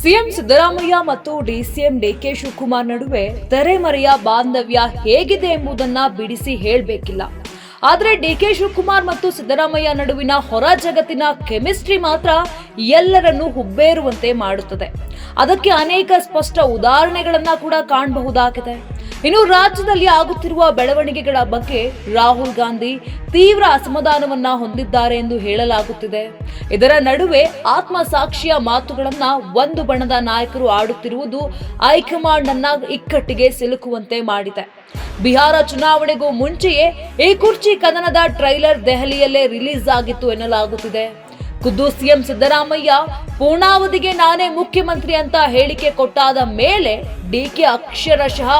CM Siddaramaiah ಮತ್ತು DCM DK Shivakumar ನಡುವೆ ತೆರೆಮರೆಯ ಬಾಂಧವ್ಯ ಹೇಗಿದೆ ಎಂಬುದನ್ನ ಬಿಡಿಸಿ ಹೇಳಬೇಕಿಲ್ಲ. ಆದರೆ ಡಿಕೆ ಶಿವಕುಮಾರ್ ಮತ್ತು ಸಿದ್ದರಾಮಯ್ಯ ನಡುವಿನ ಹೊರ ಜಗತ್ತಿನ ಕೆಮಿಸ್ಟ್ರಿ ಮಾತ್ರ ಎಲ್ಲರನ್ನೂ ಹುಬ್ಬೇರುವಂತೆ ಮಾಡುತ್ತದೆ. ಅದಕ್ಕೆ ಅನೇಕ ಸ್ಪಷ್ಟ ಉದಾಹರಣೆಗಳನ್ನ ಕೂಡ ಕಾಣಬಹುದಾಗಿದೆ. ಇನ್ನು ರಾಜ್ಯದಲ್ಲಿ ಆಗುತ್ತಿರುವ ಬೆಳವಣಿಗೆಗಳ ಬಗ್ಗೆ ರಾಹುಲ್ ಗಾಂಧಿ ತೀವ್ರ ಅಸಮಾಧಾನವನ್ನ ಹೊಂದಿದ್ದಾರೆ ಎಂದು ಹೇಳಲಾಗುತ್ತಿದೆ. ಇದರ ನಡುವೆ ಆತ್ಮಸಾಕ್ಷಿಯ ಮಾತುಗಳನ್ನ ಒಂದು ಬಣದ ನಾಯಕರು ಆಡುತ್ತಿರುವುದು ಹೈಕಮಾಂಡ್ ಅನ್ನ ಇಕ್ಕಟ್ಟಿಗೆ ಸಿಲುಕುವಂತೆ ಮಾಡಿದೆ. ಬಿಹಾರ ಚುನಾವಣೆಗೂ ಮುಂಚೆಯೇ ಈ ಕುರ್ಚಿ ಕದನದ ಟ್ರೈಲರ್ ದೆಹಲಿಯಲ್ಲೇ ರಿಲೀಸ್ ಆಗಿತ್ತು ಎನ್ನಲಾಗುತ್ತಿದೆ. ಖುದ್ದು ಸಿಎಂ ಸಿದ್ದರಾಮಯ್ಯ ಪೂರ್ಣಾವಧಿಗೆ ನಾನೇ ಮುಖ್ಯಮಂತ್ರಿ ಅಂತ ಹೇಳಿಕೆ ಕೊಟ್ಟಾದ ಮೇಲೆ ಡಿಕೆ ಅಕ್ಷರಶಃ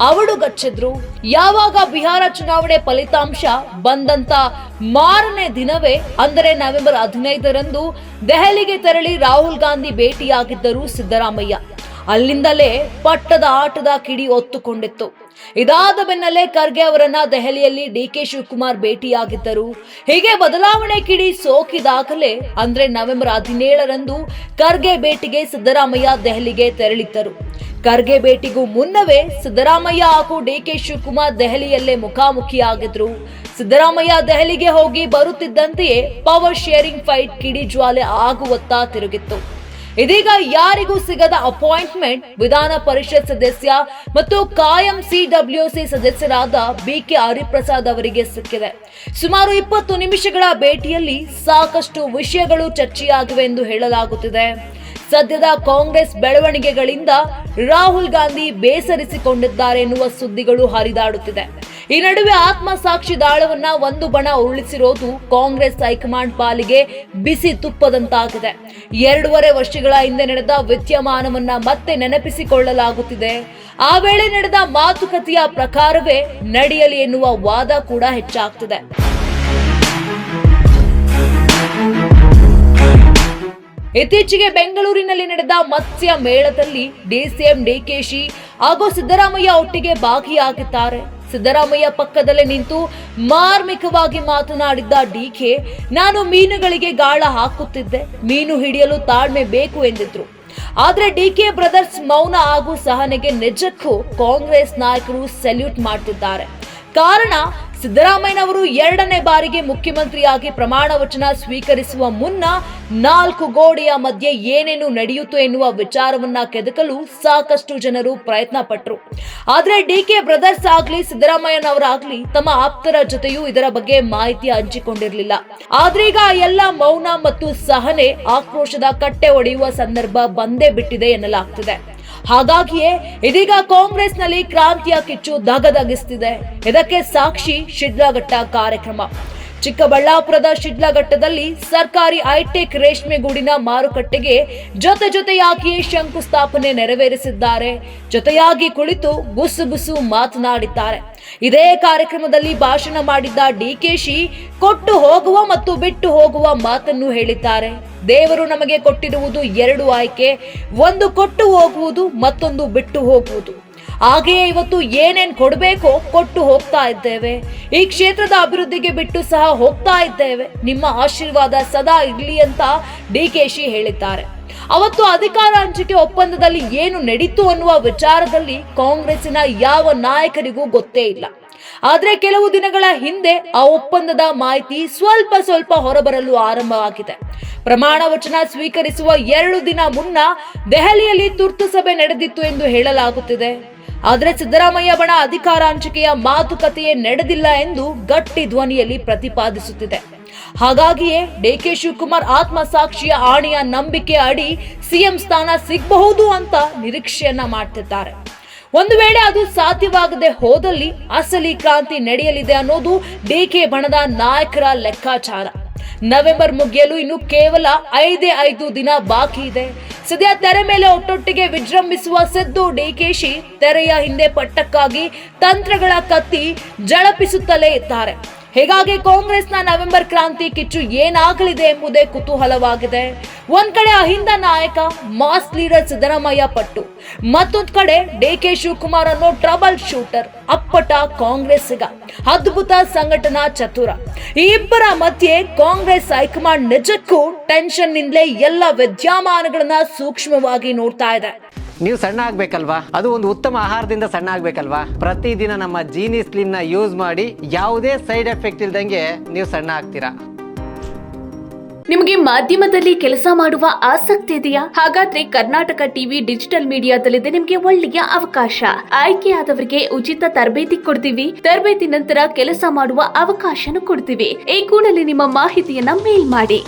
ಅವಡುಗಚ್ಚಿದ್ರು. ಯಾವಾಗ ಬಿಹಾರ ಚುನಾವಣೆ ಫಲಿತಾಂಶ ಬಂದಂತ ಮಾರನೇ ದಿನವೇ ಅಂದರೆ ನವೆಂಬರ್ 15ರಂದು ದೆಹಲಿಗೆ ತೆರಳಿ ರಾಹುಲ್ ಗಾಂಧಿ ಭೇಟಿಯಾಗಿದ್ದರು ಸಿದ್ದರಾಮಯ್ಯ. ಅಲ್ಲಿಂದಲೇ ಪಟ್ಟದ ಆಟದ ಕಿಡಿ ಒತ್ತುಕೊಂಡಿತ್ತು. ಇದಾದ ಬೆನ್ನಲ್ಲೇ ಖರ್ಗೆ ಅವರನ್ನ ದೆಹಲಿಯಲ್ಲಿ ಡಿಕೆ ಶಿವಕುಮಾರ್ ಭೇಟಿಯಾಗಿದ್ದರು. ಹೀಗೆ ಬದಲಾವಣೆ ಕಿಡಿ ಸೋಕಿದಾಗಲೇ ಅಂದ್ರೆ ನವೆಂಬರ್ 17ರಂದು ಖರ್ಗೆ ಭೇಟಿಗೆ ಸಿದ್ದರಾಮಯ್ಯ ದೆಹಲಿಗೆ ತೆರಳಿದ್ದರು. ಖರ್ಗೆ ಭೇಟಿಗೂ ಮುನ್ನವೇ ಸಿದ್ದರಾಮಯ್ಯ ಹಾಗೂ ಡಿಕೆ ಶಿವಕುಮಾರ್ ದೆಹಲಿಯಲ್ಲೇ ಮುಖಾಮುಖಿಯಾಗಿದ್ರು. ಸಿದ್ದರಾಮಯ್ಯ ದೆಹಲಿಗೆ ಹೋಗಿ ಬರುತ್ತಿದ್ದಂತೆಯೇ ಪವರ್ ಶೇರಿಂಗ್ ಫೈಟ್ ಕಿಡಿ ಜ್ವಾಲೆ ಆಗುವತ್ತ ತಿರುಗಿತ್ತು. ಇದೀಗ ಯಾರಿಗೂ ಸಿಗದ ಅಪಾಯಿಂಟ್ಮೆಂಟ್ ವಿಧಾನ ಪರಿಷತ್ ಸದಸ್ಯ ಮತ್ತು ಕಾಯಂ ಸಿಡಬ್ಲ್ಯೂಸಿ ಸದಸ್ಯರಾದ ಬಿಕೆ ಹರಿಪ್ರಸಾದ್ ಅವರಿಗೆ ಸಿಕ್ಕಿದೆ. ಸುಮಾರು 20 ನಿಮಿಷಗಳ ಭೇಟಿಯಲ್ಲಿ ಸಾಕಷ್ಟು ವಿಷಯಗಳು ಚರ್ಚೆಯಾಗಿವೆ ಎಂದು ಹೇಳಲಾಗುತ್ತಿದೆ. ಸದ್ಯದ ಕಾಂಗ್ರೆಸ್ ಬೆಳವಣಿಗೆಗಳಿಂದ ರಾಹುಲ್ ಗಾಂಧಿ ಬೇಸರಿಸಿಕೊಂಡಿದ್ದಾರೆ ಎನ್ನುವ ಸುದ್ದಿಗಳು ಹರಿದಾಡುತ್ತಿದೆ. ಈ ನಡುವೆ ಆತ್ಮಸಾಕ್ಷಿ ದಾಳವನ್ನ ಒಂದು ಬಣ ಉರುಳಿಸಿರೋದು ಕಾಂಗ್ರೆಸ್ ಹೈಕಮಾಂಡ್ ಪಾಲಿಗೆ ಬಿಸಿ ತುಪ್ಪದಂತಾಗಿದೆ. 2.5 ವರ್ಷಗಳ ಹಿಂದೆ ನಡೆದ ವಿದ್ಯಮಾನವನ್ನ ಮತ್ತೆ ನೆನಪಿಸಿಕೊಳ್ಳಲಾಗುತ್ತಿದೆ. ಆ ವೇಳೆ ನಡೆದ ಮಾತುಕತೆಯ ಪ್ರಕಾರವೇ ನಡೆಯಲಿ ಎನ್ನುವ ವಾದ ಕೂಡ ಹೆಚ್ಚಾಗ್ತಿದೆ. ಇತ್ತೀಚೆಗೆ ಬೆಂಗಳೂರಿನಲ್ಲಿ ನಡೆದ ಮತ್ಸ್ಯ ಮೇಳದಲ್ಲಿ ಡಿಸಿಎಂ ಡಿಕೆಶಿ ಹಾಗೂ ಸಿದ್ದರಾಮಯ್ಯ ಒಟ್ಟಿಗೆ ಭಾಗಿಯಾಗಿದ್ದಾರೆ. ಸಿದ್ದರಾಮಯ್ಯ ಪಕ್ಕದಲ್ಲೇ ನಿಂತು ಮಾರ್ಮಿಕವಾಗಿ ಮಾತನಾಡಿದ್ದ ಡಿಕೆ, ನಾನು ಮೀನುಗಳಿಗೆ ಗಾಳ ಹಾಕುತ್ತಿದ್ದೆ, ಮೀನು ಹಿಡಿಯಲು ತಾಳ್ಮೆ ಬೇಕು ಎಂದಿದ್ರು. ಆದ್ರೆ ಡಿಕೆ ಬ್ರದರ್ಸ್ ಮೌನ ಹಾಗೂ ಸಹನೆಗೆ ನಿಜಕ್ಕೂ ಕಾಂಗ್ರೆಸ್ ನಾಯಕರು ಸೆಲ್ಯೂಟ್ ಮಾಡ್ತಿದ್ದಾರೆ. ಕಾರಣ ಸಿದ್ದರಾಮಯ್ಯನವರು 2ನೇ ಬಾರಿಗೆ ಮುಖ್ಯಮಂತ್ರಿಯಾಗಿ ಪ್ರಮಾಣ ವಚನ ಸ್ವೀಕರಿಸುವ ಮುನ್ನ 4 ಗೋಡೆಯ ಮಧ್ಯೆ ಏನೇನು ನಡೆಯಿತು ಎನ್ನುವ ವಿಚಾರವನ್ನ ಕೆದಕಲು ಸಾಕಷ್ಟು ಜನರು ಪ್ರಯತ್ನ ಪಟ್ಟರು. ಆದ್ರೆ ಡಿಕೆ ಬ್ರದರ್ಸ್ ಆಗ್ಲಿ ಸಿದ್ದರಾಮಯ್ಯನವರಾಗ್ಲಿ ತಮ್ಮ ಆಪ್ತರ ಜೊತೆಯೂ ಇದರ ಬಗ್ಗೆ ಮಾಹಿತಿ ಹಂಚಿಕೊಂಡಿರಲಿಲ್ಲ. ಆದ್ರೀಗ ಎಲ್ಲ ಮೌನ ಮತ್ತು ಸಹನೆ ಆಕ್ರೋಶದ ಕಟ್ಟೆ ಒಡೆಯುವ ಸಂದರ್ಭ ಬಂದೇ ಬಿಟ್ಟಿದೆ ಎನ್ನಲಾಗ್ತಿದೆ. ಹಾಗಾಗಿಯೇ ಇದೀಗ ಕಾಂಗ್ರೆಸ್ನಲ್ಲಿ ಕ್ರಾಂತಿಯ ಕಿಚ್ಚು ಧಗಧಗಿಸುತ್ತಿದೆ. ಇದಕ್ಕೆ ಸಾಕ್ಷಿ ಶಿಡ್ಲಘಟ್ಟ ಕಾರ್ಯಕ್ರಮ. ಚಿಕ್ಕಬಳ್ಳಾಪುರದ ಶಿಡ್ಲಘಟ್ಟದಲ್ಲಿ ಸರ್ಕಾರಿ ಹೈಟೆಕ್ ರೇಷ್ಮೆ ಗೂಡಿನ ಮಾರುಕಟ್ಟೆಗೆ ಜೊತೆಯಾಗಿಯೇ ಶಂಕುಸ್ಥಾಪನೆ ನೆರವೇರಿಸಿದ್ದಾರೆ. ಜೊತೆಯಾಗಿ ಕುಳಿತು ಗುಸುಗುಸು ಮಾತನಾಡಿದ್ದಾರೆ. ಇದೇ ಕಾರ್ಯಕ್ರಮದಲ್ಲಿ ಭಾಷಣ ಮಾಡಿದ್ದ ಡಿಕೆಶಿ ಕೊಟ್ಟು ಹೋಗುವ ಮತ್ತು ಬಿಟ್ಟು ಹೋಗುವ ಮಾತನ್ನು ಹೇಳಿದ್ದಾರೆ. ದೇವರು ನಮಗೆ ಕೊಟ್ಟಿರುವುದು 2 ಆಯ್ಕೆ, ಒಂದು ಕೊಟ್ಟು ಹೋಗುವುದು, ಮತ್ತೊಂದು ಬಿಟ್ಟು ಹೋಗುವುದು. ಹಾಗೆಯೇ ಇವತ್ತು ಏನೇನ್ ಕೊಡಬೇಕೋ ಕೊಟ್ಟು ಹೋಗ್ತಾ ಇದ್ದೇವೆ. ಈ ಕ್ಷೇತ್ರದ ಅಭಿವೃದ್ಧಿಗೆ ಬಿಟ್ಟು ಸಹ ಹೋಗ್ತಾ ಇದ್ದೇವೆ. ನಿಮ್ಮ ಆಶೀರ್ವಾದ ಸದಾ ಇರ್ಲಿ ಅಂತ ಡಿಕೆಶಿ ಹೇಳಿದ್ದಾರೆ. ಅವತ್ತು ಅಧಿಕಾರ ಹಂಚಿಕೆ ಒಪ್ಪಂದದಲ್ಲಿ ಏನು ನಡೀತು ಅನ್ನುವ ವಿಚಾರದಲ್ಲಿ ಕಾಂಗ್ರೆಸ್ಸಿನ ಯಾವ ನಾಯಕರಿಗೂ ಗೊತ್ತೇ ಇಲ್ಲ. ಆದ್ರೆ ಕೆಲವು ದಿನಗಳ ಹಿಂದೆ ಆ ಒಪ್ಪಂದದ ಮಾಹಿತಿ ಸ್ವಲ್ಪ ಹೊರಬರಲು ಆರಂಭವಾಗಿದೆ. ಪ್ರಮಾಣ ವಚನ ಸ್ವೀಕರಿಸುವ 2 ದಿನ ಮುನ್ನ ದೆಹಲಿಯಲ್ಲಿ ತುರ್ತು ಸಭೆ ನಡೆದಿತ್ತು ಎಂದು ಹೇಳಲಾಗುತ್ತಿದೆ. ಆದರೆ ಸಿದ್ದರಾಮಯ್ಯ ಬಣ ಅಧಿಕಾರ ಹಂಚಿಕೆಯ ಮಾತುಕತೆಯೇ ನಡೆದಿಲ್ಲ ಎಂದು ಗಟ್ಟಿ ಧ್ವನಿಯಲ್ಲಿ ಪ್ರತಿಪಾದಿಸುತ್ತಿದೆ. ಹಾಗಾಗಿಯೇ ಡಿಕೆ ಶಿವಕುಮಾರ್ ಆತ್ಮಸಾಕ್ಷಿಯ ಆಣೆಯ ನಂಬಿಕೆ ಅಡಿ ಸಿಎಂ ಸ್ಥಾನ ಸಿಗಬಹುದು ಅಂತ ನಿರೀಕ್ಷೆಯನ್ನ ಮಾಡ್ತಿದ್ದಾರೆ. ಒಂದು ವೇಳೆ ಅದು ಸಾಧ್ಯವಾಗದೆ ಹೋದಲ್ಲಿ ಅಸಲಿ ಕ್ರಾಂತಿ ನಡೆಯಲಿದೆ ಅನ್ನೋದು ಡಿಕೆ ಬಣದ ನಾಯಕರ ಲೆಕ್ಕಾಚಾರ. ನವೆಂಬರ್ ಮುಗಿಯಲು ಇನ್ನು ಕೇವಲ 5 ದಿನ ಬಾಕಿ ಇದೆ. ಸದ್ಯ ತೆರೆ ಮೇಲೆ ಒಟ್ಟೊಟ್ಟಿಗೆ ವಿಜೃಂಭಿಸುವ ಸಿದ್ದು ಡಿಕೆಶಿ ತೆರೆಯ ಹಿಂದೆ ಪಟ್ಟಕ್ಕಾಗಿ ತಂತ್ರಗಳ ಕತ್ತಿ ಜಳಪಿಸುತ್ತಲೇ ಇದ್ದಾರೆ. ಹೀಗಾಗಿ ಕಾಂಗ್ರೆಸ್ನ ನವೆಂಬರ್ ಕ್ರಾಂತಿ ಕಿಚ್ಚು ಏನಾಗಲಿದೆ ಎಂಬುದೇ ಕುತೂಹಲವಾಗಿದೆ. ಒಂದ್ ಕಡೆ ಅಹಿಂದ ನಾಯಕ ಮಾಸ್ ಲೀಡರ್ ಸಿದ್ದರಾಮಯ್ಯ ಪಟ್ಟು, ಮತ್ತೊಂದ್ ಕಡೆ ಡಿಕೆ ಶಿವಕುಮಾರ್ ಅನ್ನೋ ಟ್ರಬಲ್ ಶೂಟರ್ ಅಪ್ಪಟ ಕಾಂಗ್ರೆಸ್ಸಿಗ, ಅದ್ಭುತ ಸಂಘಟನಾ ಚತುರ. ಈ ಇಬ್ಬರ ಮಧ್ಯೆ ಕಾಂಗ್ರೆಸ್ ಹೈಕಮಾಂಡ್ ನಿಜಕ್ಕೂ ಟೆನ್ಷನ್ ನಿಂದಲೇ ಎಲ್ಲ ವಿದ್ಯಮಾನಗಳನ್ನ ಸೂಕ್ಷ್ಮವಾಗಿ ನೋಡ್ತಾ ಇದೆ. ನೀವು ಸಣ್ಣ ಆಗ್ಬೇಕಲ್ವಾ, ಅದು ಒಂದು ಉತ್ತಮ ಆಹಾರದಿಂದ ಸಣ್ಣ ಆಗ್ಬೇಕಲ್ವಾ. ಪ್ರತಿದಿನ ನಮ್ಮ ಜೀನಿ ಸ್ಲಿಮ್ ನ ಯೂಸ್ ಮಾಡಿ ಯಾವುದೇ ಸೈಡ್ ಎಫೆಕ್ಟ್ ಇಲ್ದಂಗೆ ನೀವು ಸಣ್ಣ ಆಗ್ತೀರಾ. ನಿಮಗೆ ಮಾಧ್ಯಮದಲ್ಲಿ ಕೆಲಸ ಮಾಡುವ ಆಸಕ್ತಿ ಇದೆಯಾ? ಹಾಗಾದ್ರೆ ಕರ್ನಾಟಕ ಟಿವಿ ಡಿಜಿಟಲ್ ಮೀಡಿಯಾದಲ್ಲಿದೆ ನಿಮಗೆ ಒಳ್ಳೆಯ ಅವಕಾಶ. ಆಯ್ಕೆಯಾದವರಿಗೆ ಉಚಿತ ತರಬೇತಿ ಕೊಡ್ತೀವಿ. ತರಬೇತಿ ನಂತರ ಕೆಲಸ ಮಾಡುವ ಅವಕಾಶನೂ ಕೊಡ್ತೀವಿ. ಈ ಕೂಡಲೇ ನಿಮ್ಮ ಮಾಹಿತಿಯನ್ನ ಮೇಲ್ ಮಾಡಿ.